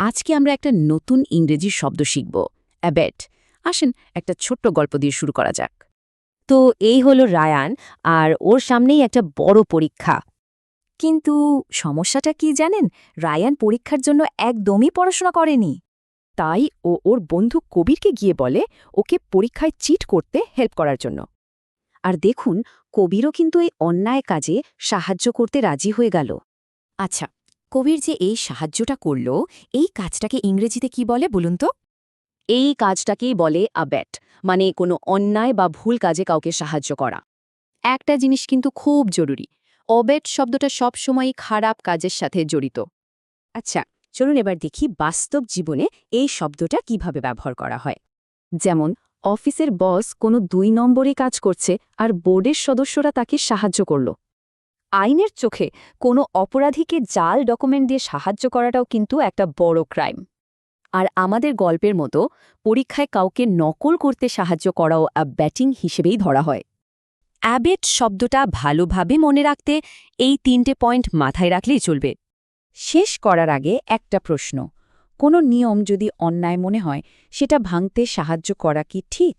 আজকে আমরা একটা নতুন ইংরেজি শব্দ শিখব, অ্যাবেট। আসেন একটা ছোট্ট গল্প দিয়ে শুরু করা যাক। তো এই হলো রায়ান, আর ওর সামনেই একটা বড় পরীক্ষা। কিন্তু সমস্যাটা কি জানেন? রায়ান পরীক্ষার জন্য একদমই পড়াশোনা করেনি। তাই ও ওর বন্ধু কবিরকে গিয়ে বলে ওকে পরীক্ষায় চিট করতে হেল্প করার জন্য। আর দেখুন, কবিরও কিন্তু এই অন্যায় কাজে সাহায্য করতে রাজি হয়ে গেল। আচ্ছা, কবির যে এই সাহায্যটা করল, এই কাজটাকে ইংরেজিতে কি বলে বলুন তো? এই কাজটাকেই বলে অ্যাবেট, মানে কোনো অন্যায় বা ভুল কাজে কাউকে সাহায্য করা। একটা জিনিস কিন্তু খুব জরুরি, অবেট শব্দটা সবসময়ই খারাপ কাজের সাথে জড়িত। আচ্ছা, চলুন এবার দেখি বাস্তব জীবনে এই শব্দটা কিভাবে ব্যবহার করা হয়। যেমন অফিসের বস কোনো ২ নম্বরে কাজ করছে আর বোর্ডের সদস্যরা তাকে সাহায্য করল। আইনের চোখে কোনো অপরাধীকে জাল ডকুমেন্ট দিয়ে সাহায্য করাটাও কিন্তু একটা বড় ক্রাইম। আর আমাদের গল্পের মতো পরীক্ষায় কাউকে নকল করতে সাহায্য করাও ব্যাটিং হিসেবেই ধরা হয়। অ্যাবেট শব্দটা ভালোভাবে মনে রাখতে এই ৩টে পয়েন্ট মাথায় রাখলেই চলবে। শেষ করার আগে একটা প্রশ্ন, কোনো নিয়ম যদি অন্যায় মনে হয় সেটা ভাঙতে সাহায্য করা কি ঠিক?